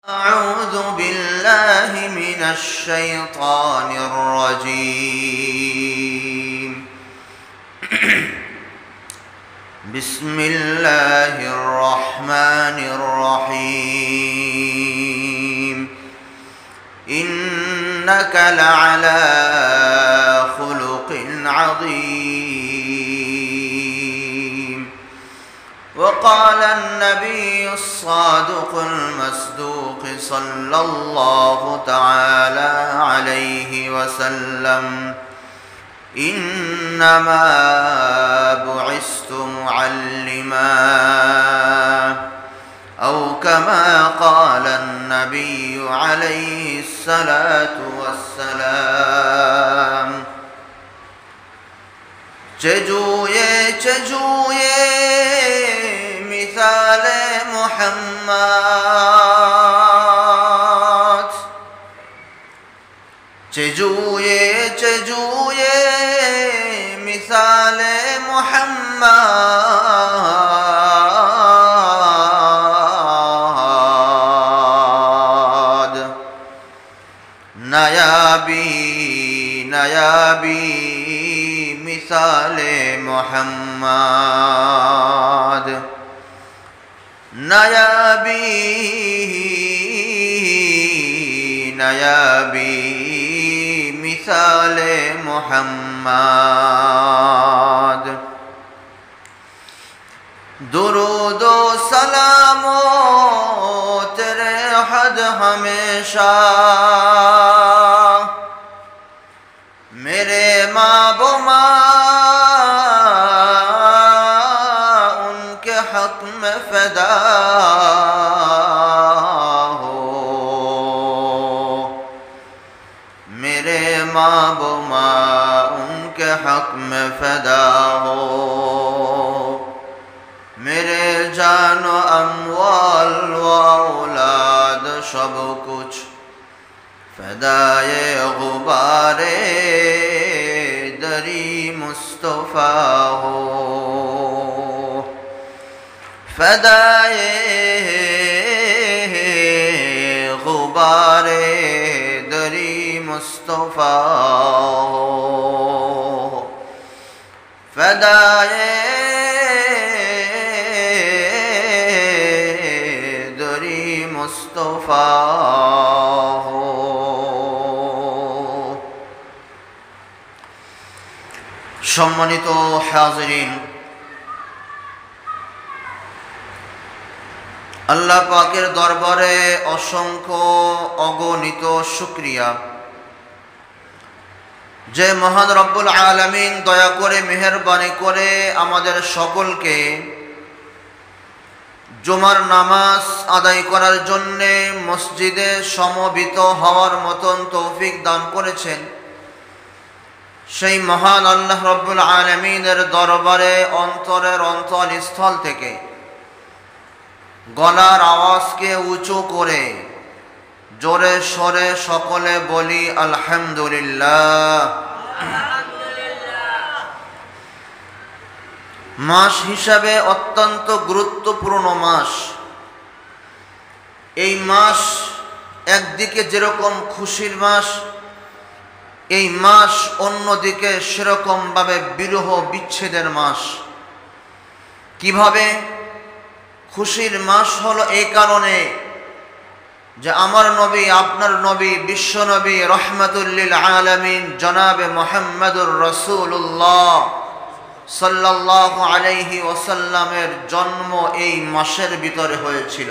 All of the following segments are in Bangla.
أعوذ بالله من الشيطان الرجيم. بسم الله الرحمن الرحيم. إنك لعلى خلق عظيم. وقال النبي الصادق المصدوق صلى الله تعالى عليه وسلم: إنما بعثت معلما، أو كما قال النبي عليه الصلاة والسلام. چجوئے مثال محمد، چجوئے مثال محمد. نایابی مثال محمد، نایابی مثال محمد. درود و سلام و تیرے حد ہمیشہ میرے ماں و ان کے حق میں فدا ہو. میرے ماں و ان کے حق میں فدا ہو. میرے جان و اموال و اولاد سب کچھ فدائے غبار دری مصطفیٰ ہو. فدائے غبار دری مصطفیٰ ہو. فدائے دری مصطفیٰ ہو. সম্মানিত হাজিরিন, আল্লাহ পাকের দরবারে অসংখ্য অগণিত শুকরিয়া যে মহান রব্বুল আলামিন দয়া করে মেহেরবানি করে আমাদের সকলকে জুমার নামাজ আদায় করার জন্য মসজিদে সমবেত হওয়ার মতন তৌফিক দান করেছেন। সেই মহান আল্লাহ রব্বুল আলামিনের দরবারে অন্তরের অন্তঃস্থল থেকে গলার আওয়াজকে উঁচু করে জোরে সরে সকলে বলি আলহামদুলিল্লাহ। মাস হিসাবে অত্যন্ত গুরুত্বপূর্ণ মাস। এই মাস একদিকে যেরকম খুশির মাস, এই মাস অন্যদিকে সেরকমভাবে বিরহ বিচ্ছেদের মাস। কিভাবে? খুশির মাস হলো এই কারণে যে আমার নবী, আপনার নবী, বিশ্ব নবী রহমাতুল লিল আলামিন জনাবে মুহাম্মদুর রাসূলুল্লাহ সাল্লাল্লাহু আলাইহি ওয়াসাল্লামের জন্ম এই মাসের ভিতরে হয়েছিল।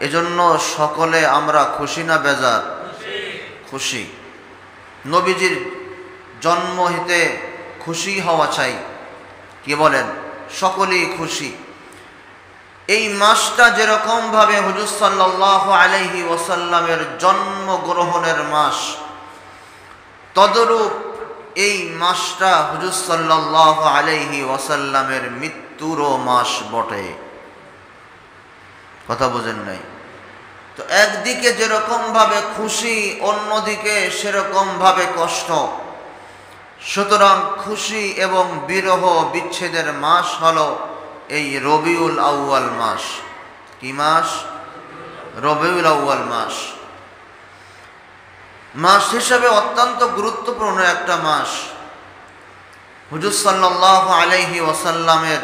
এজন্য সকলে আমরা খুশি না বেজার? খুশি। নবীজির জন্ম হতে খুশি হওয়া চাই। কি বলেন? সকলেই খুশি। এই মাসটা যেরকম ভাবে হুজুর সাল্লাল্লাহু আলাইহি ওয়াসাল্লামের জন্মগ্রহণের মাস, তদরূপ এই মাসটা হুজুর সাল্লাল্লাহু আলাইহি ওয়াসাল্লামের মৃত্যুরও মাস বটে। কথা বোঝেন নাই? তো একদিকে যেরকম ভাবে খুশি, অন্যদিকে সেরকম ভাবে কষ্ট। সুতরাং খুশি এবং বিরহ বিচ্ছেদের মাস হলো এই রবিউল আউয়াল মাস। কি মাস? রবিউল আউয়াল মাস, মাস হিসেবে অত্যন্ত গুরুত্বপূর্ণ একটা মাস। হুজুর সাল্লাল্লাহু আলাইহি ওয়াসাল্লামের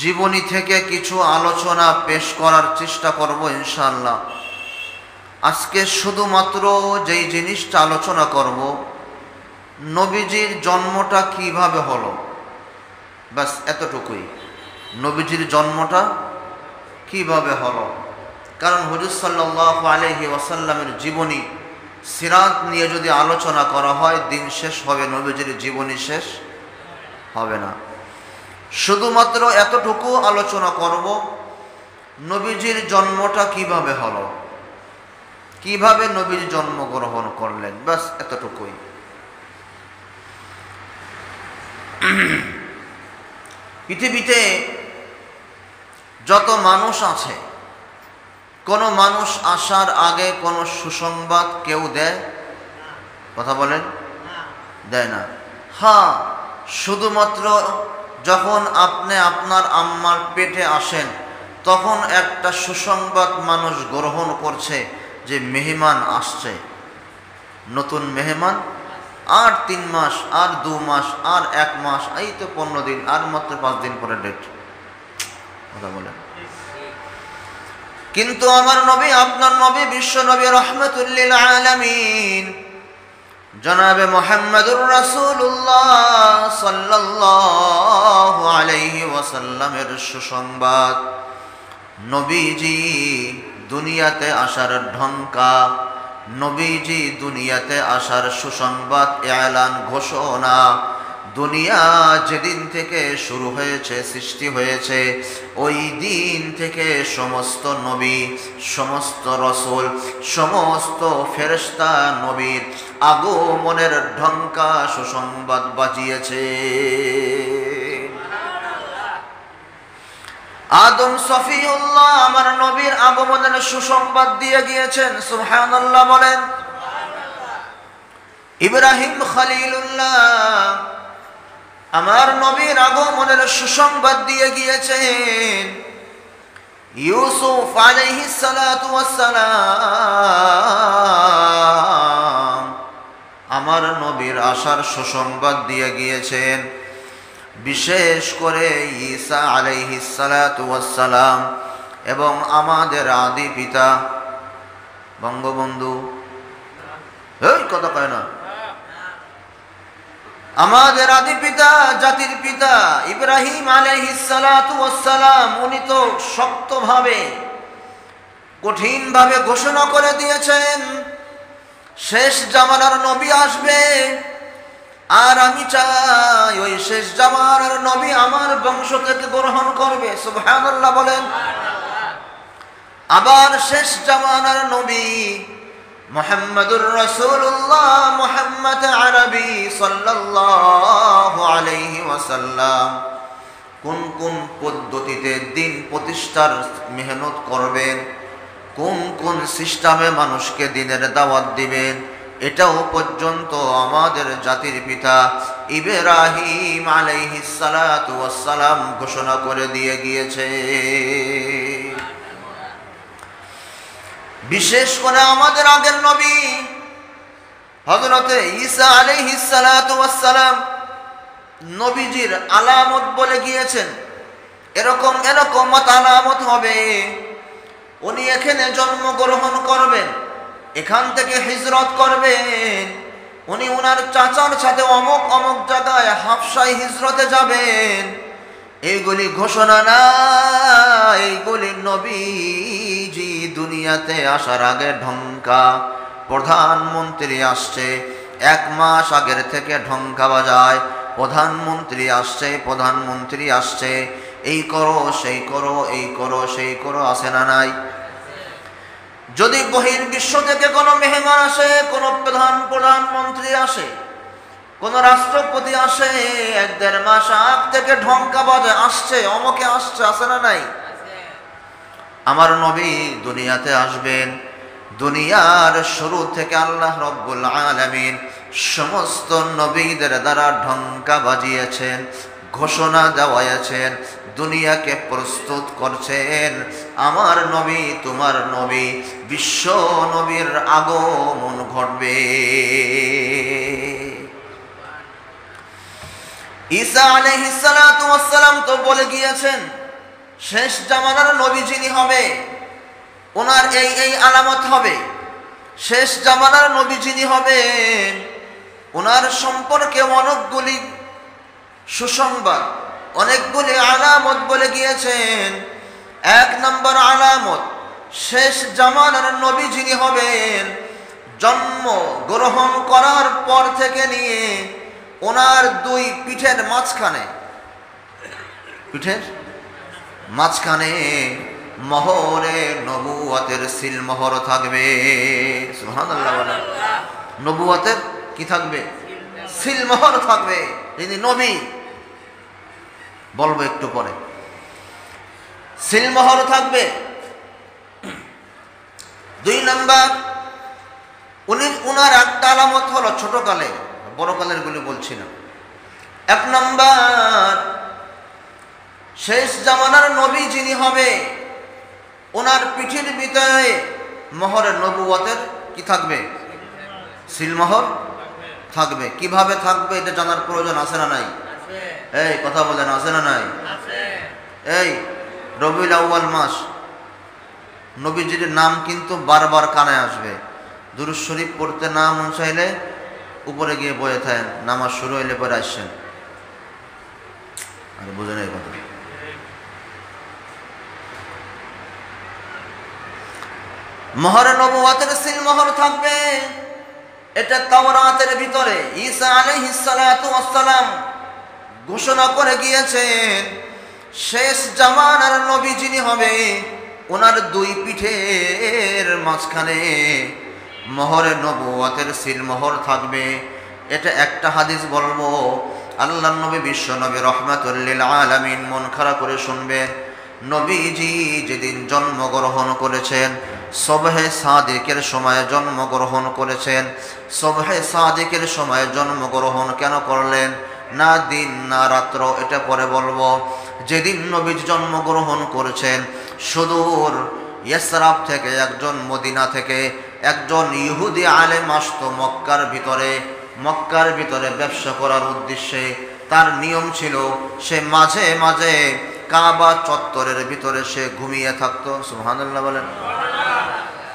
জীবনী থেকে কিছু আলোচনা পেশ করার চেষ্টা করব ইনশাআল্লাহ। আজকে শুধুমাত্র যেই জিনিসটা আলোচনা করব, নবীজির জন্মটা কিভাবে হলো, বাস এতটুকুই। নবীজির জন্মটা কিভাবে হলো, কারণ হুজুর সাল্লাল্লাহু আলাইহি ওয়াসাল্লামের জীবনী সিরাত নিয়ে যদি আলোচনা করা হয়, দিন শেষ হবে, নবীজির জীবনী শেষ হবে না। শুধুমাত্র এতটুকু আলোচনা করব, নবীজির জন্মটা কিভাবে হলো, কিভাবে নবীর জন্মগ্রহণ করলেন, বাস এতটুকুই। পৃথিবীতে যত মানুষ আছে, কোন মানুষ আসার আগে কোন সুসংবাদ কেউ দেয়? কথা বলেন, দেয় না। হ্যাঁ, শুধুমাত্র যখন আপনি আপনার আম্মার পেটে আসেন, তখন একটা সুসংবাদ মানুষ গ্রহণ করছে যে মেহমান আসছে, নতুন মেহমান। আর 3 মাস, আর 2 মাস, আর 1 মাস, এই তো 15 দিন, আর মাত্র 5 দিন পরে ডেট। কথা বলেন। কিন্তু আমার নবী, আপনার নবী, বিশ্ব নবী রাহমাতুল লিল আলামিন জনাবে মুহাম্মদুর রাসূলুল্লাহ সাল্লাল্লাহু আলাইহি ওয়াসাল্লামের সুসংবাদ, নবীজি দুনিয়াতে আসার ঢঙ্কা, নবীজি দুনিয়াতে আসার সুসংবাদ, এলান, ঘোষণা, দুনিয়া যেদিন থেকে শুরু হয়েছে, সৃষ্টি হয়েছে, ওই দিন থেকে সমস্ত নবী, সমস্ত রসুল, সমস্ত ফেরেশতা নবীর আগমনের ঢঙ্কা সুসংবাদ বাজিয়েছে। আদম সফিউল্লাহ আমার নবীর আগমনের সুসংবাদ দিয়ে গিয়েছেন, সুবহানাল্লাহ বলেন। ইব্রাহিম খলিলুল্লাহ আমার নবীর আগমনের সুসংবাদ দিয়ে গিয়েছেন। ইউসুফ আলাইহিস সালাতু ওয়াস সালাম আমার নবীর আসার সুসংবাদ দিয়ে গিয়েছেন। বিশেষ করে ঈসা আলাইহিস সালাতু ওয়াস সালাম এবং আমাদের আদি পিতা বঙ্গবন্ধু, এই কথা কয় না, আমাদের আদি পিতা, জাতির পিতা ইব্রাহিম আলাইহিস সালাতু ওয়াস সালাম, উনি তো শক্তভাবে, কঠিনভাবে ঘোষণা করে দিয়েছেন শেষ জামানার নবী আসবে, আর আমি চাই ওই শেষ জামানার নবী আমার বংশ থেকে গ্রহণ করবে। সুবহানাল্লাহ বলেন। আবার শেষ জামানার নবী মুহাম্মদুর রাসূলুল্লাহ, মুহাম্মদ আরবি সাল্লাল্লাহু আলাইহি ওয়াসাল্লাম কোন কোন পদ্ধতিতে দিন প্রতিষ্ঠার মেহনত করবেন, কোন কোন সিস্টেমে মানুষকে দিনের দাওয়াত দিবেন, এটাও পর্যন্ত আমাদের জাতির পিতা ইব্রাহিম আলাইহিস সালাতু ওয়াস সালাম ঘোষণা করে দিয়ে গিয়েছে। বিশেষ করে আমাদের আগের নবী হযরতে ঈসা আলাইহিস সালাতু ওয়াস সালাম নবীজির আলামত বলে গিয়েছেন, এরকম এরকম আলামত হবে, উনি এখানে জন্মগ্রহণ করবেন, এখান থেকে হিজরত করবেন, উনি উনার চাচার সাথে অমুক অমুক জায়গায় হাবশায় হিজরতে যাবেন। এইগুলি ঘোষণা না, এইগুলি নবীজি দুনিয়াতে আসার আগে ঢঙ্কা। প্রধানমন্ত্রী আসছে, 1 মাস আগের থেকে ঢঙ্কা বাজায়, প্রধানমন্ত্রী আসছে, প্রধানমন্ত্রী আসছে, এই করো সেই করো, এই করো সেই করো, আছে না নাই? যদি বহির্বিশ্ব থেকে কোনো মেহমান আসে, কোনো প্রধানমন্ত্রী আসে, কোন রাষ্ট্রপতি আসে, 1-1.5 মাস আগ থেকে ঢঙ্কা বাজে, আসছে, অমকে আসছে, আছে না নাই? আমার নবী দুনিয়াতে আসবেন, দুনিয়ার শুরু থেকে আল্লাহ রব্বুল আলামিন সমস্ত নবীদের দ্বারা ঢঙ্কা বাজিয়েছেন, ঘোষণা দেওয়াইছেন, দুনিয়াকে প্রস্তুত করছেন। আমার নবী, তোমার নবী, বিশ্ব নবীর আগমন ঘটবে। ঈসা আলাইহিস সালাতু ওয়াস সালাম তো বলে গিয়েছেন, শেষ জামানার নবী যিনি হবে ওনার এই আলামত হবে। শেষ জামানার নবী যিনি হবেন ওনার সম্পর্কে অনেকগুলি সুসংবাদ, অনেকগুলি আলামত বলে গিয়েছেন। এক নম্বর আলামত, শেষ জামানার নবী যিনি হবেন জন্ম গ্রহণ করার পর থেকে নিয়ে ওনার দুই পিঠের মাঝখানে মোহরে নবুয়তের সিলমোহর থাকবে। সুবহানাল্লাহ। নবুয়তের কি থাকবে? সিলমোহর থাকবে। যিনি নবী, বলবো একটু পরে, সিলমোহর থাকবে। দুই নাম্বার, উনার একটা আলামত হলো ছোটকালে, বড়কালের গুলি বলছি না। এক নাম্বার, শেষ জামানার নবী যিনি হবে ওনার পিঠের ভিতরে মোহরে নবুয়তের কি থাকবে? সিলমোহর থাকবে। কিভাবে থাকবে এটা জানার প্রয়োজন আছে না নাই? এই কথা বলেন, আছে না নাই? এই রবিউল আউয়াল মাস, নবীজির নাম কিন্তু বারবার কানে আসবে। দুরূদ শরীফ পড়তে না মন চাইলে উপরে গিয়ে বয়ে থাকেন, নামাজ শুরু হইলে পরে আসছেন। আর বুঝেন এই কথা। মোহরে নবুয়তের সিলমোহর থাকবে। এটা তাওরাতের ভিতরে ঈসা আলাইহিস সালাতু ওয়াস সালাম ঘোষণা করে গিয়েছেন, শেষ জামানার নবী যিনি হবে ওনার দুই পিঠের মাঝখানে মোহরে নবুয়তের সিলমোহর থাকবে। এটা একটা হাদিস বলবো, আল্লাহর নবী বিশ্ব নবী রাহমাতুল লিল আলামিন, মন খারাপ করে শুনবেন। নবীজি যেদিন জন্মগ্রহণ করেছেন সুবহে সাদিকের সময়ে জন্মগ্রহণ করেছেন। সুবহে সাদিকের সময়ে জন্মগ্রহণ কেন করলেন? না দিন না রাত্র, এটা পরে বলবো। যেদিন নবীজি জন্মগ্রহণ করেছেন সুদূর ইয়াসরাব থেকে একজন, মদিনা থেকে একজন ইহুদি আলেম আসতো মক্কার ভিতরে ব্যবসা করার উদ্দেশ্যে। তার নিয়ম ছিল সে মাঝে মাঝে কাবা চত্বরের ভিতরে সে ঘুমিয়ে থাকতো। সুবহানাল্লাহ বলেন।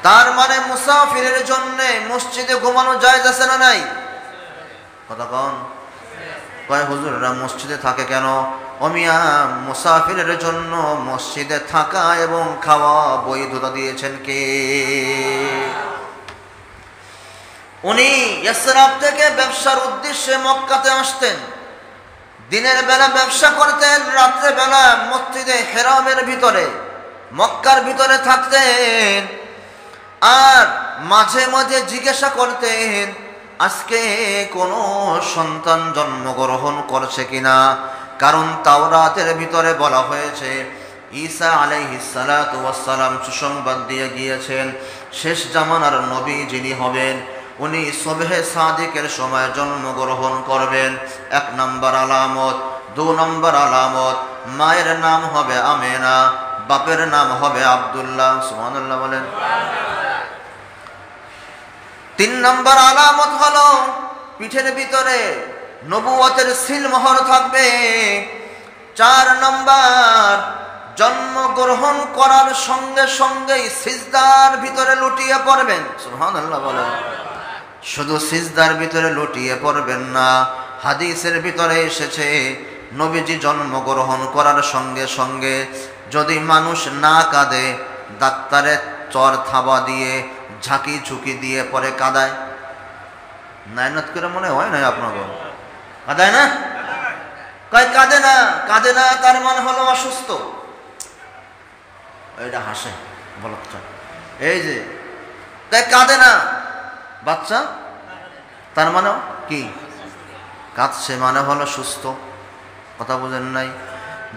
তার মানে মুসাফিরের জন্য মসজিদে ঘুমানো জায়েজ আছে না নাই? কথা কন। কয় হুজুররা মসজিদে থাকে কেন? অমিয়া, মুসাফিরের জন্য মসজিদে থাকা এবং খাওয়া বৈধতা দিয়েছেন কে? উনি ইয়াসরাব থেকে ব্যবসার উদ্দেশ্যে মক্কাতে আসতেন। দিনের বেলা ব্যবসা করতেন, রাত্রে বেলা মসজিদে হেরামের ভিতরে মক্কার ভিতরে থাকতেন। আর মাঝে মাঝে জিজ্ঞাসা করতেন আজকে কোনো সন্তান জন্মগ্রহণ করছে কিনা। কারণ তাওরাতের ভিতরে বলা হয়েছে ঈসা আলাইহিস সালাতু ওয়াস সালাম সুসংবাদ দিয়ে গিয়েছেন, শেষ জামানার নবী যিনি হবেন উনি সুবহে সাদিকের সময় জন্মগ্রহণ করবেন। এক নম্বর আলামত। দুই নম্বর আলামত, মায়ের নাম হবে আমেনা, বাপের নাম হবে আব্দুল্লাহ। সুবহানাল্লাহ বলেন। তিন নম্বর আলামত হলো পিঠের ভিতরে নবুয়তের সিলমোহর থাকবে। চার নম্বর, জন্মগ্রহণ করার সঙ্গে সঙ্গেই সিজদার ভিতরে লুটিয়ে পড়বেন। সুবহানাল্লাহ বলেন। শুধু সিজদার ভিতরে লুটিয়ে পড়বেন না, হাদিসের ভিতরে এসেছে নবীজি জন্মগ্রহণ করার সঙ্গে সঙ্গে যদি মানুষ না কাঁদে, ডাক্তারের চর থাবা দিয়ে ঝাঁকি ঝুঁকি দিয়ে পরে কাঁদায়। নাইনাত করে মনে হয় না আপনাকে? কাঁদায় না? কয় কাঁদে না, তার মানে হলো অসুস্থ। এটা হাসে বলচ্চা, এই যে তাই কাঁদে না বাচ্চা, তার মানে কি? কাঁদছে মানে হলো সুস্থ। কথা বুঝেন নাই?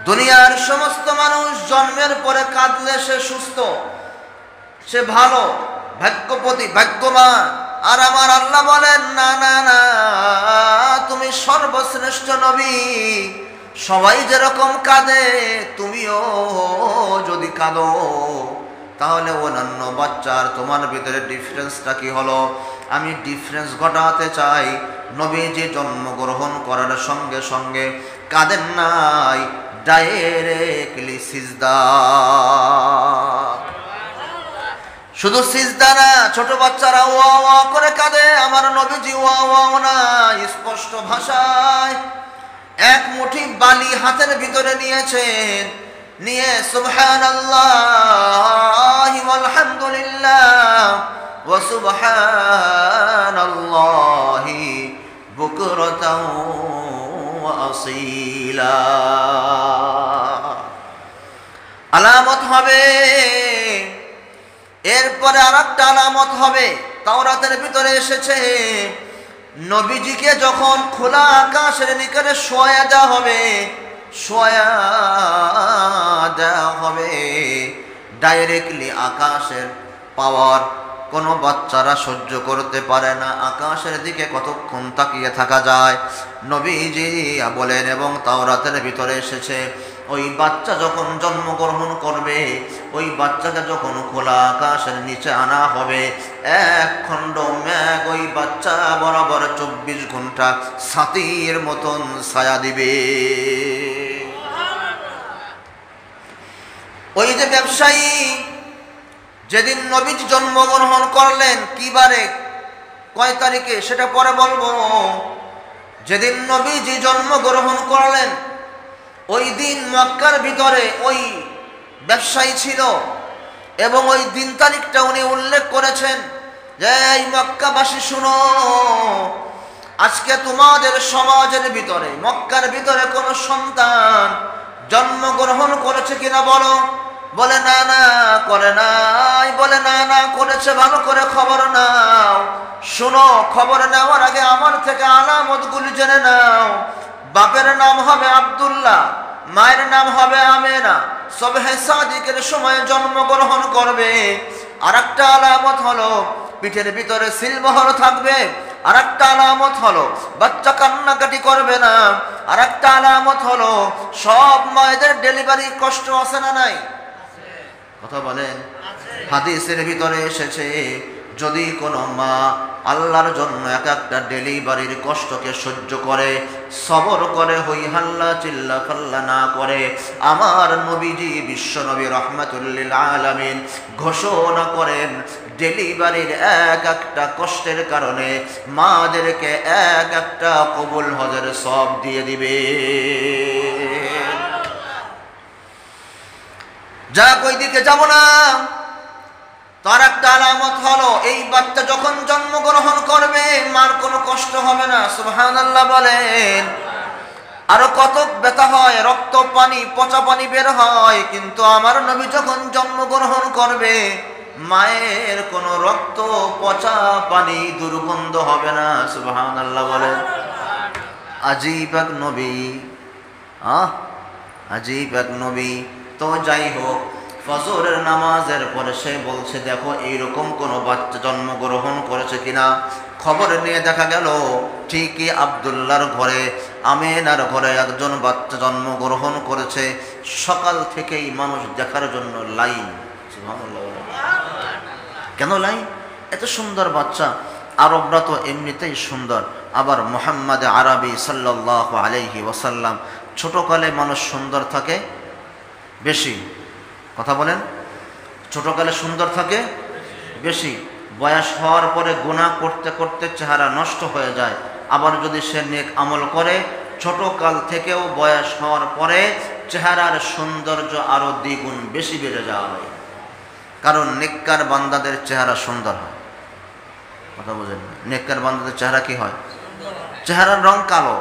দুনিয়ার সমস্ত মানুষ জন্মের পরে কাঁদলে সে সুস্থ, সে ভালো, ভাগ্যপতি, ভাগ্যবান। আর আমার আল্লাহ বলেন না না না, তুমি সর্বশ্রেষ্ঠ নবী, সবাই যেরকম কাঁদে তুমিও যদি কাঁদো, তাহলে অন্যান্য বাচ্চার তোমার ভিতরে ডিফারেন্সটা কি হলো? আমি ডিফারেন্স ঘটাতে চাই। নবীজি জন্মগ্রহণ করার সঙ্গে সঙ্গে কাঁদেন নাই, ডাইরেক্টলি সিজদা। শুধু সিজদা না, ছোট বাচ্চারা ওয়া ওয়া করে কাঁদে, আমার নবীজি ওয়া ওয়া না, স্পষ্ট ভাষায় এক মুঠি বালি হাতের ভিতরে নিয়েছেন, নিয়ে সুবহানাল্লাহি ওয়ালহামদুলিল্লাহ ওয়া সুবহানাল্লাহি বুকরাতাও ওয়া আসীলা। আলামত হবে। এরপরে আরেকটা আলামত হবে, তাওরাতের ভিতরে এসেছে নবীজিকে যখন খোলা আকাশের নিকটে শোয়া দেওয়া হবে, ডাইরেক্টলি আকাশের পাওয়ার কোনো বাচ্চারা সহ্য করতে পারে না। আকাশের দিকে কতক্ষণ তাকিয়ে থাকা যায়? নবীজি বলেন, এবং তাওরাতের ভিতরে এসেছে ওই বাচ্চা যখন জন্মগ্রহণ করবে, ওই বাচ্চাকে যখন খোলা আকাশের নিচে আনা হবে, এক খণ্ড মেঘ ওই বাচ্চা বরাবর 24 ঘন্টা ছাতির মতন ছায়া দিবে। ওই যে ব্যবসায়ী যেদিন নবীজি জন্মগ্রহণ করলেন, কি বারে, কয় তারিখে সেটা পরে বলবো। যেদিন নবীজি জন্মগ্রহণ করলেন ওই দিন মক্কার ভিতরে ওই ব্যবসায়ী ছিল, এবং ওই দিন তারিখটা উনি উল্লেখ করেছেন যে এই মক্কাবাসী শুনো, আজকে তোমাদের সমাজের ভিতরে মক্কার ভিতরে কোন সন্তান জন্মগ্রহণ করেছে কিনা বলো। বলে না না করে নাই, বলে না না করেছে, ভালো করে খবর নাও। শুনো, খবর নেওয়ার আগে আমার থেকে আলামতগুলি জেনে নাও। বাপের নাম হবে আব্দুল্লাহ, মায়ের নাম হবে আমেনা, সবহে সাদিকের সময় জন্মগ্রহণ করবে। আর একটা আলামত হলো পিঠের ভিতরে সিলমোহর থাকবে। আর একটা আলামত হলো বাচ্চা কান্নাকাটি করবে না। আর একটা আলামত হলো সব মায়েদের ডেলিভারি কষ্ট আছে না নাই? কথা বলেন। হাদিসের ভিতরে এসেছে যদি কোনো মা আল্লাহর জন্য এক একটা ডেলিভারির কষ্টকে সহ্য করে, সবর করে, হই হাল্লা চিল্লা ফাল্লা না করে, আমার নবীজি বিশ্ব নবী রাহমাতুল লিল আলামিন ঘোষণা করেন ডেলিভারির এক একটা কষ্টের কারণে মাদেরকে এক একটা কবুল হজের সব দিয়ে দিবে। যাক, ওই দিকে যাব না। তার একটা আলামত হলো এই বাচ্চা যখন জন্মগ্রহণ করবে মার কোনো কষ্ট হবে না। সুবহানাল্লাহ বলেন। আরো কত ব্যথা হয়, রক্ত পানি পচা পানি বের হয়, কিন্তু আমার নবী যখন জন্মগ্রহণ করবে মায়ের কোনো রক্ত পচা পানি দুর্গন্ধ হবে না। সুবহানাল্লাহ বলেন। আজীব এক নবী, আজীব এক নবী। তো যাই হোক, ফজরের নামাজের পরে সে বলছে দেখো এইরকম কোনো বাচ্চা জন্মগ্রহণ করেছে কিনা। খবর নিয়ে দেখা গেল ঠিকই আব্দুল্লাহর ঘরে, আমেনার ঘরে একজন বাচ্চা জন্মগ্রহণ করেছে। সকাল থেকেই মানুষ দেখার জন্য লাইন। কেন লাইন? এত সুন্দর বাচ্চা। আরবরা তো এমনিতেই সুন্দর, আবার মুহাম্মদ আরবি সাল্লাল্লাহু আলাইহি ওয়াসাল্লাম, ছোটকালে মানুষ সুন্দর থাকে বেশি। কথা বলেন। ছোটকালে সুন্দর থাকে বেশি, বয়স হওয়ার পরে গুনাহ করতে করতে চেহারা নষ্ট হয়ে যায়। আবার যদি সে নেক আমল করে, ছোটকাল থেকেও বয়স হওয়ার পরে চেহারার সৌন্দর্য আরো দ্বিগুণ বেশি বেড়ে যায়। কারণ নেককার বান্দাদের চেহারা সুন্দর হয়। কথা বুঝেন? নেককার বান্দাদের চেহারা কি হয়? চেহারার রং কালো,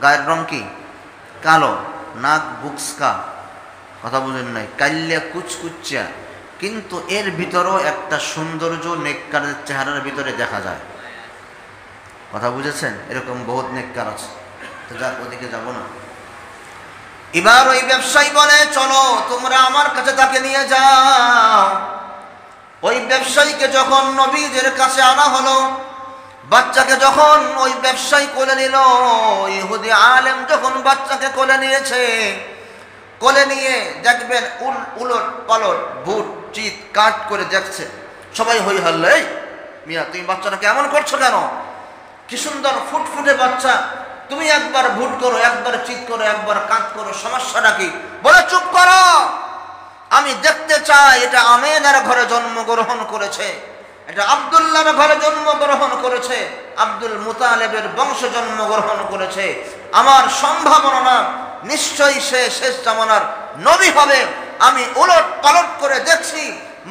গায়ের রং কি কালো, নাক বুকসকা, কথা বুঝেন নাই, কাল্যা কুচকুচ্চা, কিন্তু এর ভিতরেও একটা সৌন্দর্য নেককারের চেহারার ভিতরে দেখা যায়। কথা বুঝেছেন? এরকম বহুত নেককার আছে। তো যাক, ওদিকে যাব না। এবার ওই ব্যবসায়ী বলে চলো তোমরা আমার কাছে তাকে নিয়ে যাও। ওই ব্যবসায়ীকে যখন নবীজের কাছে আনা হলো, বাচ্চাকে যখন ওই ব্যবসায়ী কোলে নিল, ইহুদি আলেম যখন বাচ্চাকে কোলে নিয়েছে, কোলে নিয়ে দেখবেন উলট পালট বুট চিত কাট করে দেখছে, সবাই হই হল্লা, এই মিয়া তুমি বাচ্চাটা কেমন করছো কেন, কি সুন্দর ফুটফুটে বাচ্চা, তুমি একবার ভুট করো, একবার চিত করো, একবার কাট করো, সমস্যাটা কি? বলে চুপ করো, আমি দেখতে চাই এটা আমেনার ঘরে জন্মগ্রহণ করেছে, এটা আব্দুল্লাহর ঘরে জন্মগ্রহণ করেছে, আব্দুল মুতালেবের বংশে জন্মগ্রহণ করেছে, আমার সম্ভাবনা নিশ্চয়ই সে শেষ জামানার নবী হবে। আমি উলট পালট করে দেখছি,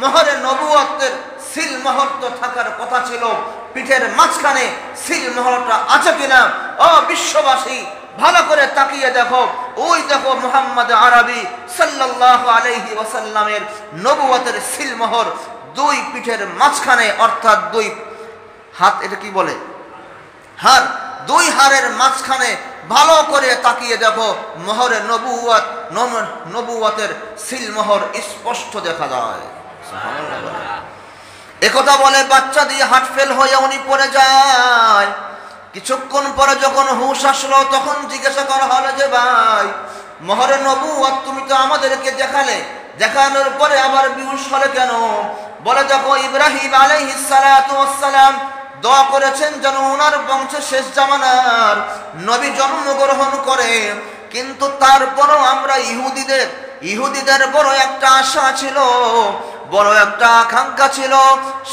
মোহরে নবুয়তের সিল মোহর তো থাকার কথা ছিল, পিঠের মাঝখানে সিল মোহরটা আছে কিনা? ও বিশ্ববাসী, ভালো করে তাকিয়ে দেখো, ওই দেখো মুহাম্মদ আরবি সাল্লাল্লাহু আলাইহি ওয়াসাল্লামের নবুয়তের সিল মোহর দুই পিঠের মাঝখানে, অর্থাৎ দুই হাত, এটা কি বলে, হাড়, দুই হাড়ের মাঝখানে ভালো করে তাকিয়ে দেখো, মোহরে নবুয়তের সিল মোহর স্পষ্ট দেখা যায়। একথা বলে বাচ্চা দিয়ে হার্ট ফেল হয়ে উনি পড়ে যায়। কিছুক্ষণ পরে যখন হুঁশ আসলো, তখন জিজ্ঞাসা করা হলো যে ভাই, মোহরে নবুয়ত তুমি তো আমাদেরকে দেখালে, দেখানোর পরে আবার বেহুশ হলে কেন? বলে দেখো, ইব্রাহিম আলাইহিস সালাতু ওয়াস সালাম দোয়া করেছেন যেন ওনার বংশে শেষ জামানার নবী জন্মগ্রহণ করে, কিন্তু তারপরও আমরা ইহুদিদের বড় একটা আশা ছিল, বড় একটা আকাঙ্ক্ষা ছিল,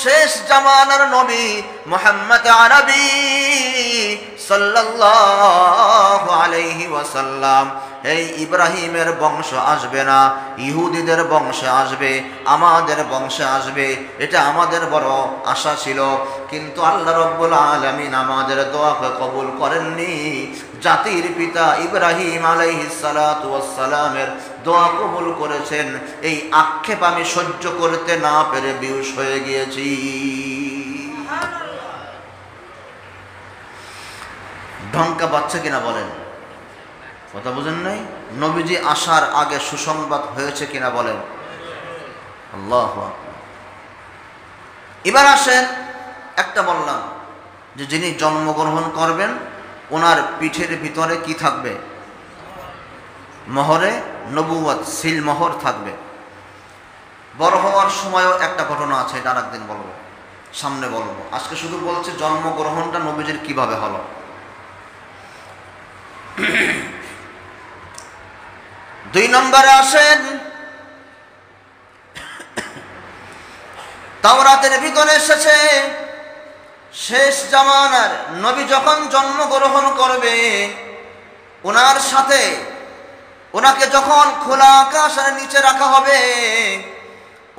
শেষ জামানার নবী মুহাম্মদ আরবি সাল্লাল্লাহু আলাইহি ওয়াসাল্লাম এই ইব্রাহিমের বংশ আসবে না, ইহুদিদের বংশে আসবে, আমাদের বংশে আসবে, এটা আমাদের বড় আশা ছিল। কিন্তু আল্লাহ রাব্বুল আলামিন আমাদের দোয়াকে কবুল করেননি। জাতির পিতা ইব্রাহিম আলাইহিস সালাতু ওয়াস সালামের দোয়া কবুল করেছেন। এই আক্ষেপ আমি সহ্য করতে না পেরে বেহুশ হয়ে গিয়েছি। ঢঙ্কা বাচ্চা কিনা বলেন, কথা বুঝেন নাই? নবীজি আসার আগে সুসংবাদ হয়েছে কিনা বলেন? আল্লাহু আকবার। এবার আসেন, একটা বললাম যে যিনি জন্মগ্রহণ করবেন ওনার পিঠের ভিতরে কি থাকবে? মোহরে নবুয়ত, সিল মোহর থাকবে। বড় হওয়ার সময়ও একটা ঘটনা আছে, এটা আরেকদিন বলবো, সামনে বলবো। আজকে শুধু বলছে জন্মগ্রহণটা নবীজির কিভাবে হলো। দুই নম্বরে আসেন, তাওরাতের ভিতরে এসেছে শেষ জামানার নবী যখন জন্মগ্রহণ করবে, ওনার সাথে ওনাকে যখন খোলা আকাশের নিচে রাখা হবে,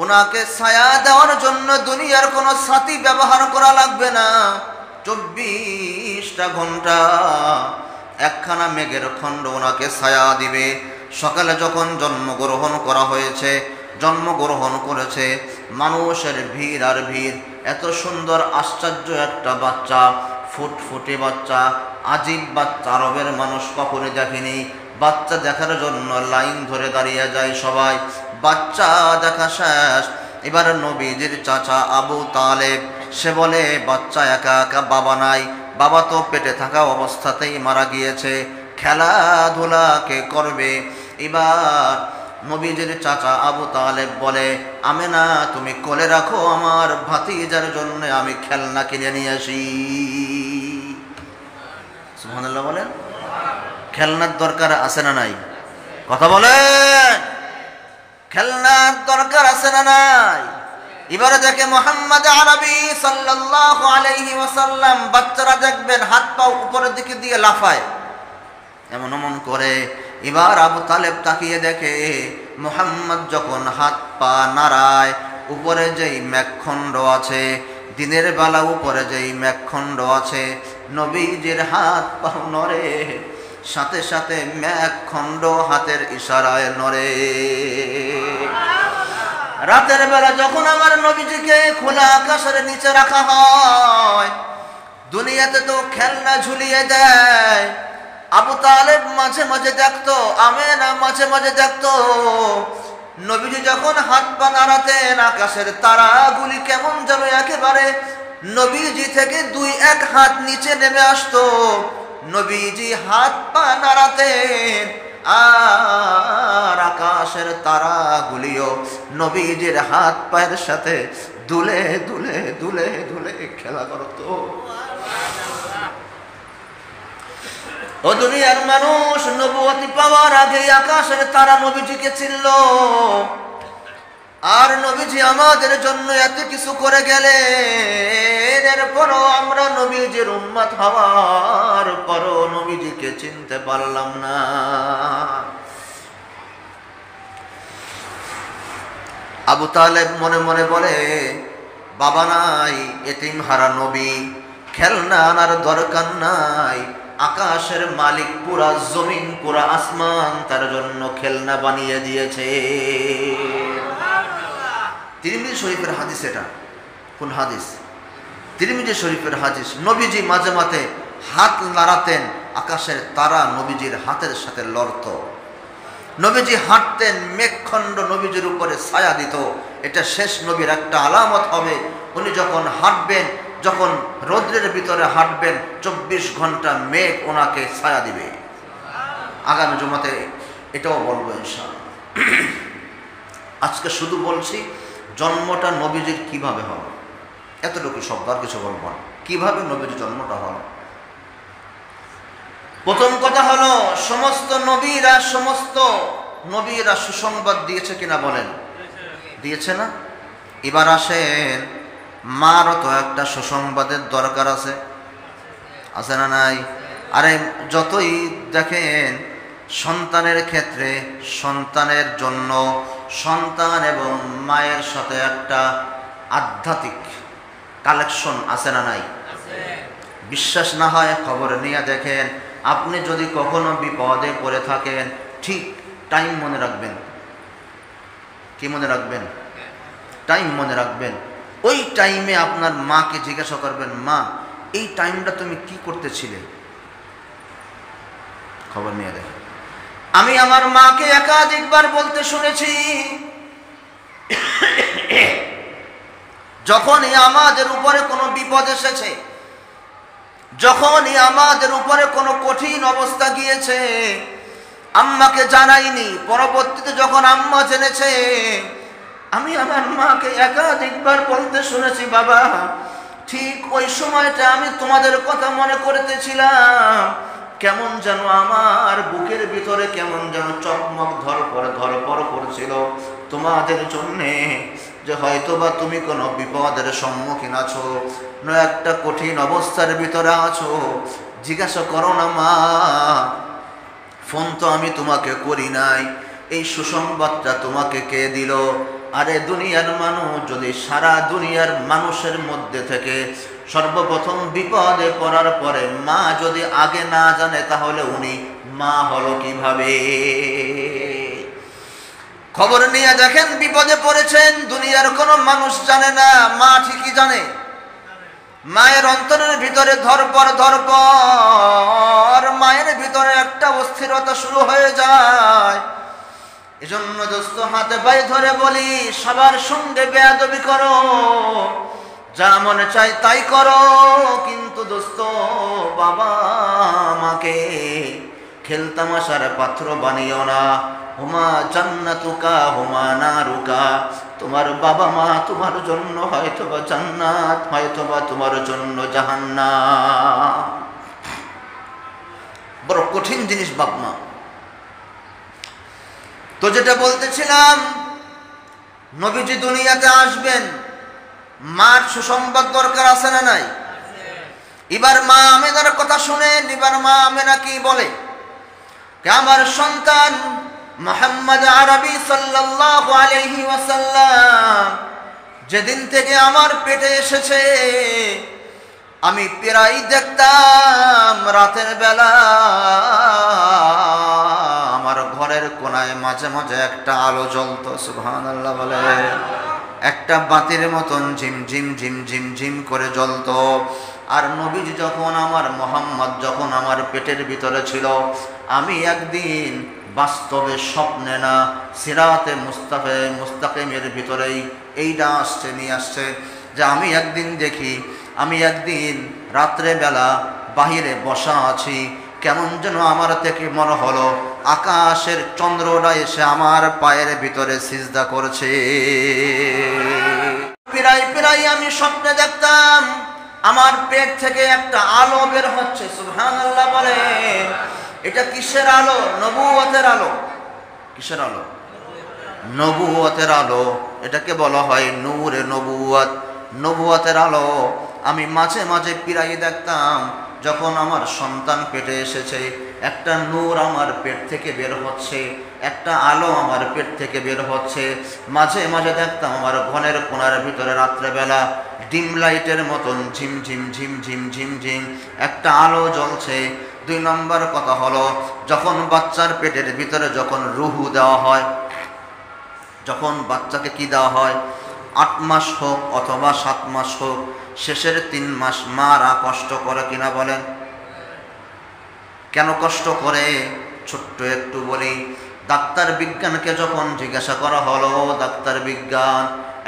ওনাকে ছায়া দেওয়ার জন্য দুনিয়ার কোনো ছাতি ব্যবহার করা লাগবে না। 24টা ঘন্টা একখানা মেঘের খণ্ড ওনাকে ছায়া দিবে। সকালে যখন জন্মগ্রহণ করা হয়েছে, জন্মগ্রহণ করেছে, মানুষের ভিড় আর ভিড়, এত সুন্দর আশ্চর্য একটা বাচ্চা, ফুটফুটে বাচ্চা, আজীব বাচ্চা, আরবের মানুষ কখনই দেখেনি। বাচ্চা দেখার জন্য লাইন ধরে দাঁড়িয়ে যায় সবাই। বাচ্চা দেখা শেষ, এবার নবীজির চাচা আবু তালেব সে বলে, বাচ্চা একা একা বাবা নাই, বাবা তো পেটে থাকা অবস্থাতেই মারা গিয়েছে, খেলাধুলা কে করবে? এবার নবীজির চাচা আবু তালেব বলে, আমেনা তুমি কোলে রাখো, আমার ভাতিজার জন্য আমি খেলনা কিনে নিয়ে আসি। সুবহানাল্লাহ বলেন। খেলনার দরকার আছে না নাই? কথা বলেন, খেলনার দরকার আছে না নাই? এবারে দেখে মুহাম্মদ আরবি সাল্লাল্লাহু আলাইহি ওয়াসাল্লাম, বাচ্চারা দেখবেন হাত পা উপরের দিকে দিয়ে লাফায়, এমন এমন করে। এবার আবু তালেব তাকিয়ে দেখে মুহাম্মদ যখন হাত পা নাড়ায়, উপরে যেই মেঘখণ্ড আছে, দিনের বেলা উপরে যেই মেঘখণ্ড আছে, নবীজির হাত পা নড়ে, সাথে সাথে মেঘখণ্ড হাতের ইশারায় নড়ে। রাতের বেলা যখন আমার নবীজিকে খোলা আকাশের নিচে রাখা হয়, দুনিয়াতে তো খেলনা ঝুলিয়ে দেয়। আবু তালেব মাঝে মাঝে দেখতো, আমেনা মাঝে মাঝে দেখতো, নবীজি যখন হাত পা নাড়াতেন, আকাশের তারাগুলি কেমন যেন একেবারে নবীজি থেকে 2-1 হাত নিচে নেমে আসতো, নবীজি হাত পা নাড়াতেন আর আকাশের তারাগুলিও নবীজির হাত পায়ের সাথে দুলে দুলে দুলে দুলে খেলা করতো। ও দুনিয়ার মানুষ, নবুয়তি পাওয়ার আগে আকাশের তারা নবীজিকে চিনল, আর নবীজি আমাদের জন্য এত কিছু করে গেলেন, এরপরও আমরা নবীজির উম্মত হওয়ার পরও নবীজিকে চিনতে পারলাম না। আবু তালেব মনে মনে বলে, বাবা নাই, এতিম হারা নবী, খেলনা আনার দরকার নাই, আকাশের মালিক পুরা জমিন পুরা আসমান তার জন্য খেলনা বানিয়ে দিয়েছে। তিরমিজি শরীফের হাদিস এটা। কোন হাদিস? তিরমিজি শরীফের হাদিস। নবীজি মাঝে মাঝে হাত নাড়াতেন, আকাশের তারা নবীজির হাতের সাথে লড়ত। নবীজি হাঁটতেন, মেঘখণ্ড নবীজির উপরে ছায়া দিত। এটা শেষ নবীর একটা আলামত হবে। উনি যখন হাঁটবেন, যখন রৌদ্রের ভিতরে হাঁটবেন, 24 ঘন্টা মেঘ ওনাকে ছায়া দিবে। আগামী জুমাতে এটাও বলবো ইনশাআল্লাহ। আজকে শুধু বলছি জন্মটা নবীজির কিভাবে হলো, এতটুকু শব্দ, আর কিছু বলবো না। কিভাবে নবীজির জন্মটা হলো? প্রথম কথা হলো, সমস্ত নবীরা সুসংবাদ দিয়েছে কিনা বলেন? দিয়েছে না? এবার আসেন, মারও তো একটা সুসংবাদের দরকার আছে, আছে না নাই? আরে যতই দেখেন সন্তানের ক্ষেত্রে, সন্তানের জন্য সন্তান এবং মায়ের সাথে একটা আধ্যাত্মিক কালেকশন আছে না নাই? বিশ্বাস না হয় খবর নিয়ে দেখেন। আপনি যদি কখনো বিপদে পড়ে থাকেন, ঠিক টাইম মনে রাখবেন। কি মনে রাখবেন? টাইম মনে রাখবেন। ওই টাইমে আপনার মাকে জিজ্ঞাসা করবেন, মা এই টাইমটা তুমি কি করতেছিলে? খবর নিয়ে দেখেন। আমি আমার মাকে একাধিকবার বলতে শুনেছি, যখনই আমাদের উপরে কোনো বিপদ এসেছে, যখনই আমাদের উপরে কোনো কঠিন অবস্থা গিয়েছে, আম্মাকে জানাইনি, পরবর্তীতে যখন আম্মা জেনেছে, আমি আমার মাকে একাধিকবার বলতে শুনেছি, বাবা ঠিক ওই সময়টা আমি তোমাদের কথা মনে করতেছিলাম, কেমন যেন আমার বুকের ভিতরে কেমন যেন চকমক ধরপর করছিল তোমাদের জন্যে, যে হয়তো বা তুমি কোনো বিপদের সম্মুখীন আছো, না একটা কঠিন অবস্থার ভিতরে আছো। জিজ্ঞাসা করো না মা, ফোন তো আমি তোমাকে করি নাই, এই সুসংবাদটা তোমাকে কে দিল? আরে দুনিয়ার মানুষ যদি সারা দুনিয়ার মানুষের মধ্যে থেকে সর্বপ্রথম বিপদে পড়ার পরে মা যদি আগে না জানে, তাহলে উনি মা হলো কিভাবে? খবর নিয়ে দেখেন, বিপদে পড়েছেন, দুনিয়ার কোনো মানুষ জানে না, মা ঠিকই জানে। মায়ের অন্তরের ভিতরে ধরপর মায়ের ভিতরে একটা অস্থিরতা শুরু হয়ে যায়। এজন্য দোস্ত, হাতে পায়ে ধরে বলি, সবার সঙ্গে বেয়াদবি করো, যা মনে চাই তাই করো, কিন্তু দোস্ত বাবা মাকে খেলতামাশার পাত্র বানিও না। হুমা জান্নাতুকা হুমা নারুকা, তোমার বাবা মা তোমার জন্য হয়তোবা জান্নাত, হয়তোবা তোমার জন্য জাহান্নাম। বড় কঠিন জিনিস বাপ মা। তো যেটা বলতেছিলাম, নবীজি দুনিয়াতে আসবেন, মার সুসংবাদ দরকার আছে না নাই? এবার মা আমেনার কথা শুনেন। এবার মা আমেনা কি বলে, আমার সন্তান মুহাম্মদ আরবি সাল্লাল্লাহু আলাইহি ওয়াসাল্লাম যেদিন থেকে আমার পেটে এসেছে, আমি প্রায় দেখতাম রাতের বেলা আমার ঘরের কোনায় মাঝে মাঝে একটা আলো জ্বলতো। সুবহানাল্লাহ বলে, একটা বাতির মতন ঝিমঝিম ঝিমঝিম ঝিম করে জ্বলতো। আর নবীজি যখন আমার মুহাম্মদ যখন আমার পেটের ভিতরে ছিল, আমি একদিন বাস্তবে স্বপ্নে না, সিরাতে মুস্তাকিমের ভিতরেই এইটা আসছে নিয়ে আসছে, যে আমি একদিন রাত্রে বেলা বাহিরে বসা আছি, কেমন যেন আমার থেকে মনে হলো আকাশের চন্দ্রটা এসে আমার পায়ের ভিতরে সিজদা করছে। প্রায় আমি স্বপ্নে দেখতাম আমার পেট থেকে একটা আলো বের হচ্ছে। সুবহানাল্লাহ বলেন। এটা কিসের আলো? নবুয়তের আলো। কিসের আলো? নবুয়তের আলো। এটাকে বলা হয় নূরে নবুয়ত, নবুয়তের আলো। আমি মাঝে মাঝে প্রায় দেখতাম যখন আমার সন্তান পেটে এসেছে, একটা নূর আমার পেট থেকে বের হচ্ছে, একটা আলো আমার পেট থেকে বের হচ্ছে। মাঝে মাঝে দেখতাম আমার ঘরের কোণার ভিতরে রাত্রেবেলা ডিম লাইটের মতন ঝিমঝিম ঝিমঝিম ঝিমঝিম একটা আলো জ্বলছে। 2 নম্বর কথা হলো, যখন বাচ্চার পেটের ভিতরে যখন রুহু দেওয়া হয়, যখন বাচ্চাকে কি দেওয়া হয়, 8 মাস হোক অথবা 7 মাস হোক, শেষের 3 মাস মারা কষ্ট করে কিনা বলেন? কেন কষ্ট করে? ছোট্ট একটু বলি। ডাক্তার বিজ্ঞানকে যখন জিজ্ঞাসা করা হলো, ডাক্তার বিজ্ঞান,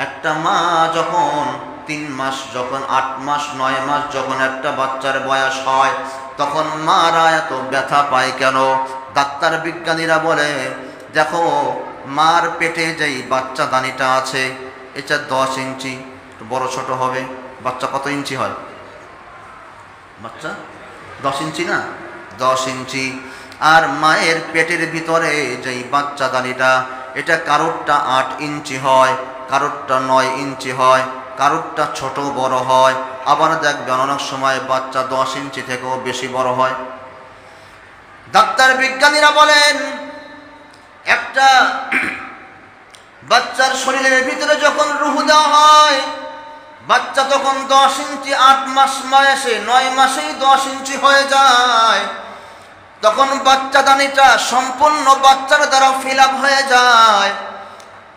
একটা মা যখন 3 মাস, যখন 8 মাস 9 মাস যখন একটা বাচ্চার বয়স হয়, তখন মারা এত ব্যথা পায় কেন? ডাক্তার বিজ্ঞানীরা বলে, দেখো মার পেটে যেই বাচ্চা দানিটা আছে, এটা 10 ইঞ্চি, বড় ছোট হবে। বাচ্চা কত ইঞ্চি হয়? বাচ্চা 10 ইঞ্চি না? 10 ইঞ্চি। আর মায়ের পেটের ভিতরে যেই বাচ্চা দানিটা, এটা কারোরটা 8 ইঞ্চি হয়, কারোরটা 9 ইঞ্চি হয়, কারোরটা ছোট বড় হয়। আবার দেখবেন অনেক সময় বাচ্চা 10 ইঞ্চি থেকেও বেশি বড় হয়। ডাক্তার বিজ্ঞানীরা বলেন, একটা বাচ্চার শরীরের ভিতরে যখন রুহু দেওয়া হয়, বাচ্চা তখন 10 ইঞ্চি, 8 মাস বয়সে 9 মাসেই 10 ইঞ্চি হয়ে যায়। তখন বাচ্চা দানিটা সম্পূর্ণ বাচ্চার দ্বারা ফিল আপ হয়ে যায়।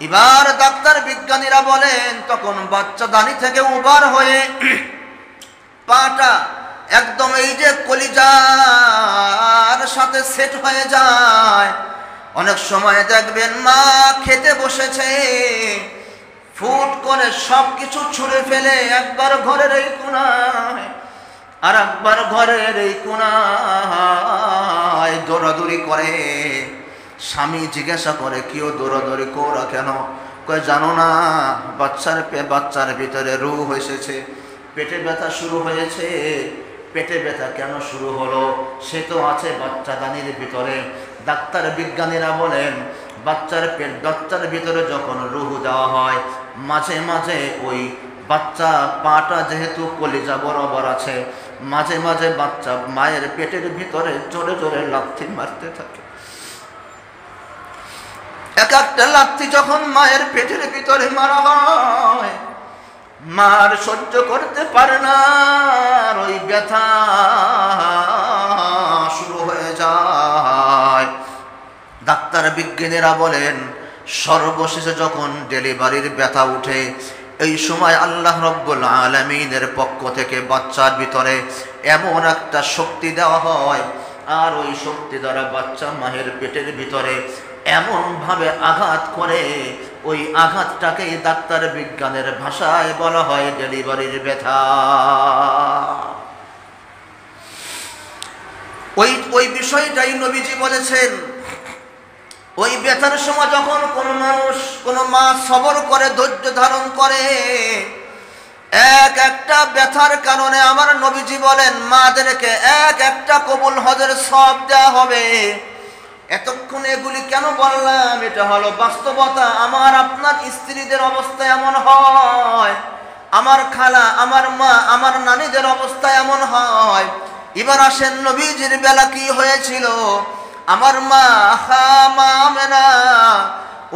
এবার ডাক্তার বিজ্ঞানীরা বলেন, তখন বাচ্চা দানি থেকে উবার হয়ে পাটা একদম এই যে কলিজার সাথে সেট হয়ে যায়। অনেক সময় দেখবেন মা খেতে বসেছে, ফুট করে সব কিছু ছুঁড়ে ফেলে একবার ঘরের এই কোণায় আর একবার ঘরের এই কোণায় দৌড়াদৌড়ি করে। স্বামী জিজ্ঞাসা করে, কেউ দৌড়াদৌড়ি করা কেন? কয়, জানো না বাচ্চার ভিতরে রূহ এসেছে, পেটে ব্যথা শুরু হয়েছে। পেটে ব্যথা কেন শুরু হলো? সে তো আছে বাচ্চা দানির ভিতরে। ডাক্তার বিজ্ঞানীরা বলেন, বাচ্চার ভিতরে যখন রুহু দেওয়া হয়, মাঝে মাঝে ওই বাচ্চা পাটা যেহেতু কলিজা বরাবর আছে, মাঝে মাঝে বাচ্চা মায়ের পেটের ভিতরে জোরে জোরে লাথি মারতে থাকে। এক একটা লাথি যখন মায়ের পেটের ভিতরে মারা হয়, মার সহ্য করতে পারে না, ওই ব্যথা শুরু হয়ে যায়। ডাক্তার বিজ্ঞানীরা বলেন, সর্বশেষে যখন ডেলিভারির ব্যথা উঠে, এই সময় আল্লাহ রব্বুল আলামিনের পক্ষ থেকে বাচ্চার ভিতরে এমন একটা শক্তি দেওয়া হয়, আর ওই শক্তি দ্বারা বাচ্চা মায়ের পেটের ভিতরে এমন ভাবে আঘাত করে, ওই আঘাতটাকে ডাক্তার বিজ্ঞানের ভাষায় বলা হয় ডেলিভারির ব্যথা। ওই বিষয়টাই নবীজি বলেছেন। ওই ব্যথার সময় যখন কোন মা সবর করে, ধৈর্য ধারণ করে, একটা ব্যথার কারণে আমার নবীজি বলেন মাদেরকে একটা কবুল হজের সওয়াব দেওয়া হবে। এতক্ষণ এগুলি কেন বললাম? এটা হলো বাস্তবতা। আমার আপনার স্ত্রীদের অবস্থা এমন হয়, আমার খালা, আমার মা, আমার নানীদের অবস্থা এমন হয়। এবার আসেন নবীজির বেলা কি হয়েছিল। আমার মা আমেনা,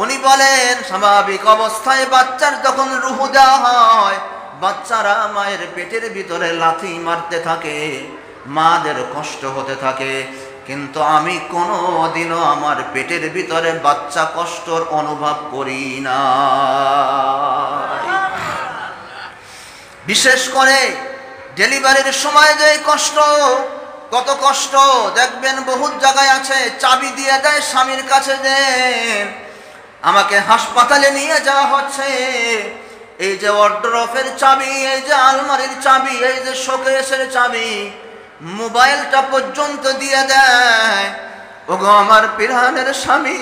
উনি বলেন স্বাভাবিক অবস্থায় বাচ্চার যখন রুহু দেওয়া হয়, বাচ্চারা মায়ের পেটের ভিতরে লাথি মারতে থাকে, মাদের কষ্ট হতে থাকে। কিন্তু আমি কোনোদিনও আমার পেটের ভিতরে বাচ্চা কষ্টর অনুভব করি না। বিশেষ করে ডেলিভারির সময় যে কষ্ট, কত কষ্ট দেখবেন বহুত জায়গায় আছে, চাবি দিয়ে দেয় স্বামীর কাছে যে আমাকে হাসপাতালে নিয়ে যাওয়া হচ্ছে। এই যে ওয়ার্ডরোবের চাবি, এই যে আলমারির চাবি, এই যে শোকেসের চাবি, মোবাইলটা পর্যন্ত দিয়ে দেয়। ওগো আমার প্রাণের স্বামী,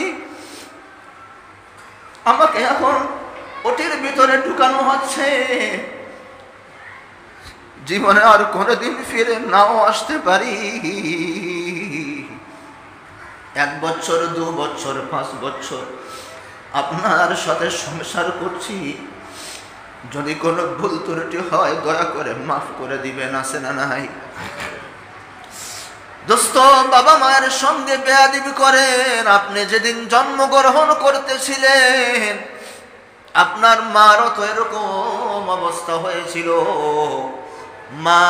আমাকে এখন ওটির ভিতরে ঢুকানো হচ্ছে, জীবনে আর কোনোদিন ফিরে নাও আসতে পারি। 1 বছর, 2 বছর, 5 বছর আপনার সাথে সংসার করছি, যদি কোনো ভুল ত্রুটি হয় দয়া করে মাফ করে দিবেন, আছে না নাই? দোস্ত, বাবা মায়ের সঙ্গে বেয়াদবি করেন। আপনি যেদিন জন্মগ্রহণ করতেছিলেন আপনার মারও তো এরকম অবস্থা হয়েছিল। মা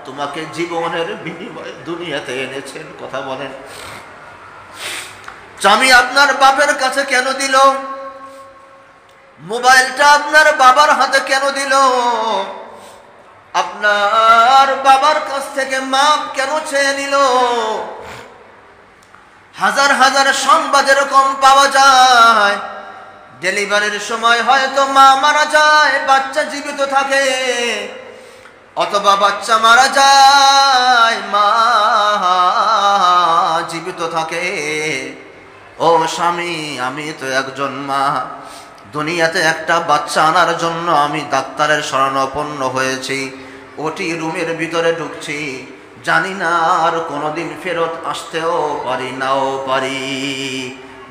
তোমাকে জীবনের বিনিময়ে দুনিয়াতে এনেছেন, কথা বলেন। চাবি আপনার বাপের কাছে কেন দিল? মোবাইলটা আপনার বাবার হাতে কেন দিল? আপনার বাবার কাছ থেকে মাপ কেন চেয়ে নিল? হাজার হাজার সংবাদ এরকম পাওয়া যায়, ডেলিভারির সময় হয়তো মা মারা যায়, বাচ্চা জীবিত থাকে, অথবা বাচ্চা মারা যায়, মা জীবিত থাকে। ও স্বামী, আমি তো একজন মা, দুনিয়াতে একটা বাচ্চা আনার জন্য আমি ডাক্তারের শরণাপন্ন হয়েছি, ওটি রুমের ভিতরে ঢুকছি, জানি না আর কোনোদিন ফেরত আসতেও পারি নাও পারি।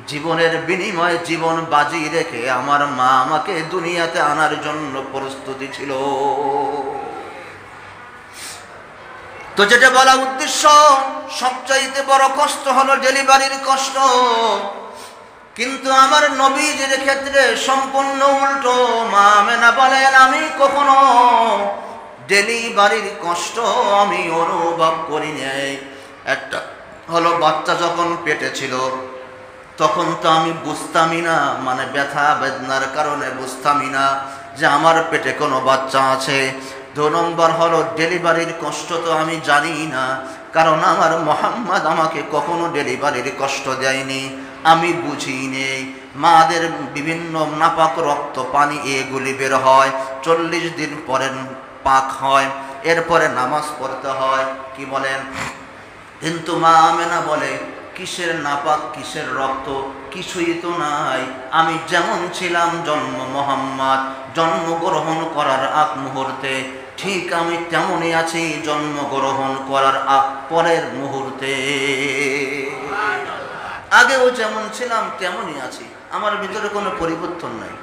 জীবনের বিনিময়ে জীবন বাজি রেখে আমার মা আমাকে দুনিয়াতে আনার জন্য প্রস্তুতি ছিল। তো যেটা বলা উদ্দেশ্য, সবচাইতে বড় কষ্ট হলো ডেলিভারির কষ্ট, কিন্তু আমার নবীজির ক্ষেত্রে সম্পূর্ণ উল্টো। মা আমেনা বলেন, আমি কখনো ডেলিভারির কষ্ট আমি অনুভব করি নাই। একটা হলো বাচ্চা যখন পেটে ছিল তখন তো আমি বুঝতামই না, মানে ব্যথা বেদনার কারণে বুঝতামই না যে আমার পেটে কোনো বাচ্চা আছে। 2 নম্বর হলো ডেলিভারির কষ্ট তো আমি জানি না, কারণ আমার মোহাম্মদ আমাকে কখনো ডেলিভারির কষ্ট দেয়নি, আমি বুঝি নেই। মাদের বিভিন্ন নাপাক রক্ত পানি এগুলি বের হয়, 40 দিন পরে পাক হয়, এরপরে নামাজ পড়তে হয়, কি বলেন? কিন্তু মা আমেনা বলে, কিসের নাপাক, কিসের রক্ত, কিছুই তো নাই, আমি যেমন ছিলাম জন্ম মোহাম্মদ জন্মগ্রহণ করার আগ মুহূর্তে, ঠিক আমি তেমনই আছি জন্মগ্রহণ করার পরের মুহূর্তে। আগেও যেমন ছিলাম তেমনই আছি, আমার ভিতরে কোনো পরিবর্তন নাই।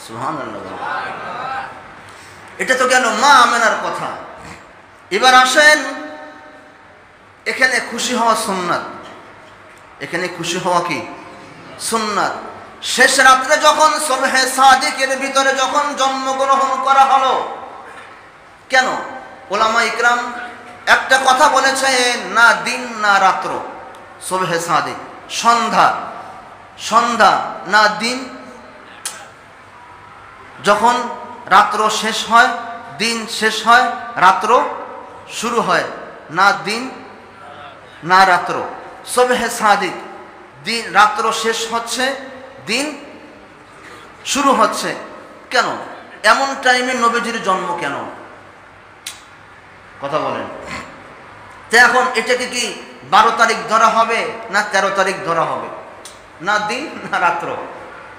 সুবহানাল্লাহ। এটা তো গেল মা আমেনার কথা। এবার আসেন, এখানে খুশি হওয়া সুন্নাত, এখানে খুশি হওয়া কি সুন্নাত। শেষ রাত্রে যখন সুবহে সাদিকের ভিতরে যখন জন্মগ্রহণ করা হলো, কেন? ওলামা ইকরাম একটা কথা বলেছেন, না দিন না রাত্র, সুবহে সাদিক সন্ধ্যা, সন্ধ্যা না দিন, যখন রাত্র শেষ হয় দিন শেষ হয়, রাত্র শুরু হয়, না দিন না রাত্র। সুবহে সাদিক, দিন রাত্র শেষ হচ্ছে, দিন শুরু হচ্ছে। কেন এমন টাইমে নবীজির জন্ম কেন? কথা বলেন। তো এখন এটাকে কি 12 তারিখ ধরা হবে না 13 তারিখ ধরা হবে, না দিন না রাত্র?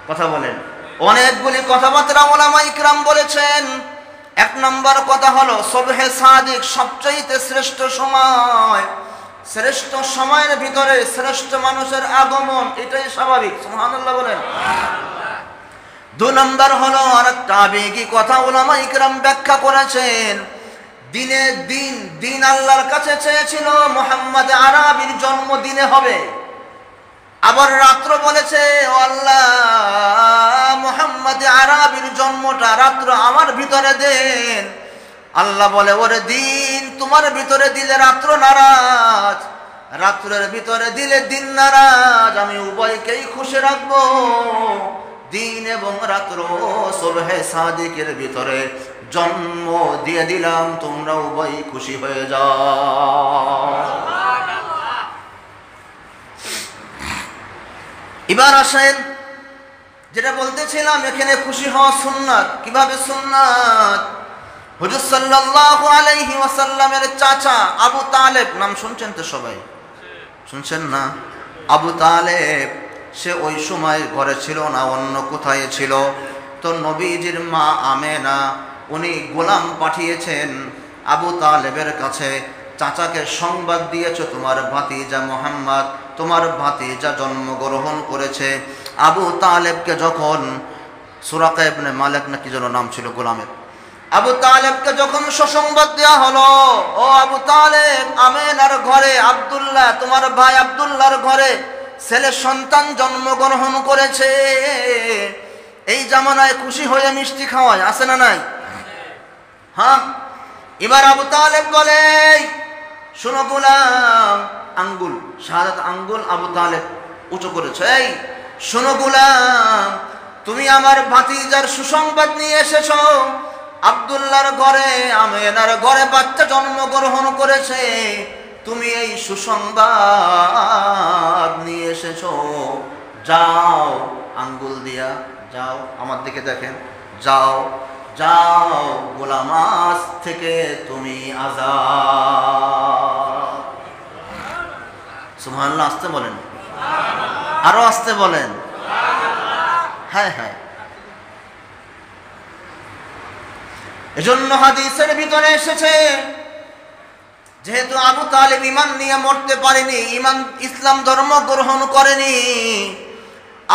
কথা বলেন। অনেকগুলি কথাবার্তা ওলামা ইকরাম বলেছেন। 1 নম্বর কথা হলো সুবহে সাদিক সবচাইতে শ্রেষ্ঠ সময়, শ্রেষ্ঠ সময়ের ভিতরে শ্রেষ্ঠ মানুষের আগমন, এটাই স্বাভাবিক। সুবহানাল্লাহ বলেন। 2 নম্বর হলো আরেকটা আবেগী কথা ওলামা ইকরাম ব্যাখ্যা করেছেন, দিনে দিন, দিন আল্লাহর কাছে চেয়েছিল মুহাম্মদ আরাবির জন্ম দিনে হবে। আবার রাত্র বলেছে, ও আল্লাহ, মুহাম্মদ আরাবির জন্মটা রাত্র আমার ভিতরে দেন। আল্লাহ বলে, ওরে দিন তোমার ভিতরে দিলে রাত্র নারাজ, রাত্রের ভিতরে দিলে দিন নারাজ, আমি উভয়কেই খুশি রাখবো। দিন এবং রাত্র সুবহে সাদিকের ভিতরে জন্ম দিয়ে দিলাম, তোমরা উভয় খুশি হয়ে যাও। এবার আসেন, যেটা বলতেছিলাম, এখানে খুশি হওয়া সুন্নাত। কিভাবে সুন্নাত? হুজুর সাল্লাল্লাহু আলাইহি ওয়াসাল্লামের চাচা আবু তালেব, নাম শুনছেন তো সবাই? শুনছেন না? আবু তালেব সে ওই সময় ঘরে ছিল না, অন্য কোথায় ছিল। তো নবীজির মা আমেনা উনি গোলাম পাঠিয়েছেন আবু তালেবের কাছে, চাচাকে সংবাদ দিয়েছ তোমার ভাতিজা মুহাম্মদ, তোমার ভাতিজা জন্মগ্রহণ করেছে। আবু তালেবকে যখন সুরাকা ইবনে মালিক না কি যেন নাম ছিল গোলামের, আবু তালেবকে যখন সুসংবাদ দেওয়া হলো, ও আবু তালেব, আমেনার ঘরে আব্দুল্লাহ, তোমার ভাই আব্দুল্লাহর ঘরে ছেলে সন্তান জন্মগ্রহণ করেছে। এই জামানায় খুশি হয়ে মিষ্টি খাওয়ায়, আছে না নাই? হ্যাঁ। এবার আবু তালেব বলে, শোনো গোলাম, আঙ্গুল শাহাদাত আঙ্গুল আবু তালেব উঁচু করেছে, এই শোনো গোলাম, তুমি আমার ভাতিজার সুসংবাদ নিয়ে এসেছ। আব্দুল্লাহর ঘরে আমেনার ঘরে বাচ্চা জন্মগ্রহণ করেছে, তুমি এই সুসংবাদ নিয়ে এসেছ। যাও, আঙ্গুল দিয়া যাও, আমার দিকে দেখেন, যাও যাও, গোলাম আজ থেকে তুমি আজাদ। সুবহানাল্লাহ। আসতে বলেন, আরো আসতে বলেন। হ্যাঁ হ্যাঁ। এজন্য হাদিসের ভিতরে এসেছে, যেহেতু আবু তালেব ঈমান নিয়ে মরতে পারেনি, ইসলাম ধর্ম গ্রহণ করেনি,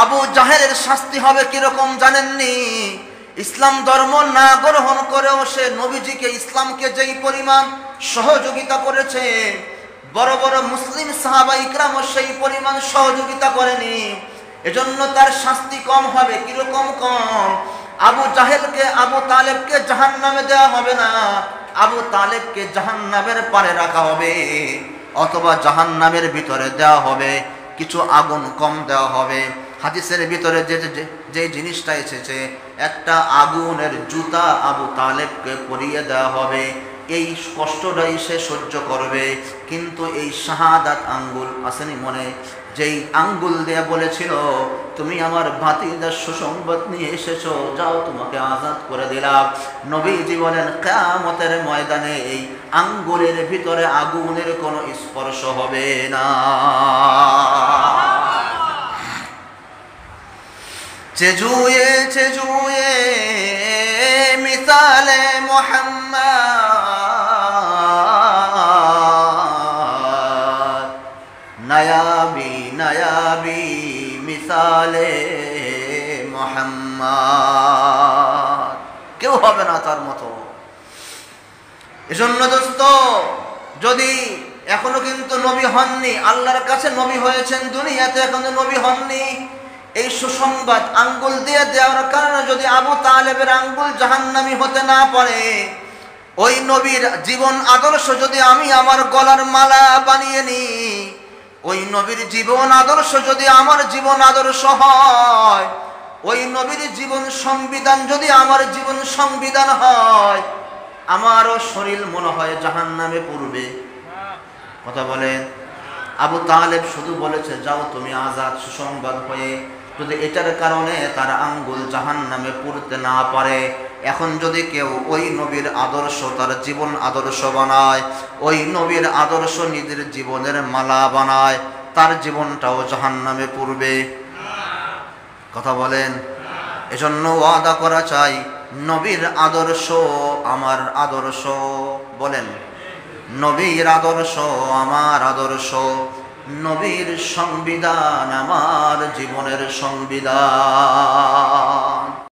আবু জাহেলের শাস্তি হবে কিরকম জানেননি? ইসলাম ধর্ম না গ্রহণ করেও সে নবীজিকে, ইসলামকে যেই পরিমাণ সহযোগিতা করেছে, বড় বড় মুসলিম সাহাবা ইকরামও সেই পরিমাণ সহযোগিতা করেনি। এজন্য তার শাস্তি কম হবে। কিরকম কম? আবু জাহেলকে, আবু তালেবকে জাহান্নামে দেওয়া হবে না, আবু তালেবকে জাহান্নামের পারে রাখা হবে, অথবা জাহান্নামের ভিতরে দেওয়া হবে, কিছু আগুন কম দেওয়া হবে। হাদিসের ভিতরে যে জিনিসটা এসেছে, একটা আগুনের জুতা আবু তালেবকে পরিয়ে দেওয়া হবে, এই কষ্টটাই সে সহ্য করবে। কিন্তু এই শাহাদাত আঙ্গুল আসেনি মনে, যেই আঙ্গুল দিয়ে বলেছিল তুমি আমার ভাতিজার সুসংবাদ নিয়ে এসেছো, যাও তোমাকে আজাদ করে দিলাম। নবীজি বলেন কিয়ামতের ময়দানে এই আঙ্গুলের ভিতরে আগুনের কোনো স্পর্শ হবে না। চেজুয়ে চেজুয়ে মিসালে মুহাম্মদ, নায়াবি নায়াবি মিসালে মুহাম্মদ, কেউ হবে না তার মতো। এজন্য দোস্ত, যদি এখনো কিন্তু নবী হননি, আল্লাহর কাছে নবী হয়েছেন, দুনিয়াতে এখনো নবী হননি, এই সুসংবাদ আঙ্গুল দিয়ে দেওয়ার কারণে যদি আবু তালেবের আঙ্গুল জাহান্নামী হতে না পারে, ওই নবীর জীবন আদর্শ যদি আমি আমার গলার মালা বানিয়ে নিই, ওই নবীর জীবন আদর্শ যদি আমার জীবন আদর্শ হয়, ওই নবীর জীবন সংবিধান যদি আমার জীবন সংবিধান হয়, আমারও শরীর মনে হয় জাহান্নামে পড়বে। কথা বলেন। আবু তালেব শুধু বলেছে যাও তুমি আজাদ, সুসংবাদ হয়ে, যদি এটার কারণে তার আঙ্গুল জাহান্নামে পড়তে না পারে, এখন যদি কেউ ওই নবীর আদর্শ তার জীবন আদর্শ বানায়, ওই নবীর আদর্শ নিজের জীবনের মালা বানায়, তার জীবনটাও জাহান্নামে পড়বে। কথা বলেন। এজন্য ওয়াদা করা চাই, নবীর আদর্শ আমার আদর্শ। বলেন, নবীর আদর্শ আমার আদর্শ, নবীর সংবিধান আমার জীবনের সংবিধান।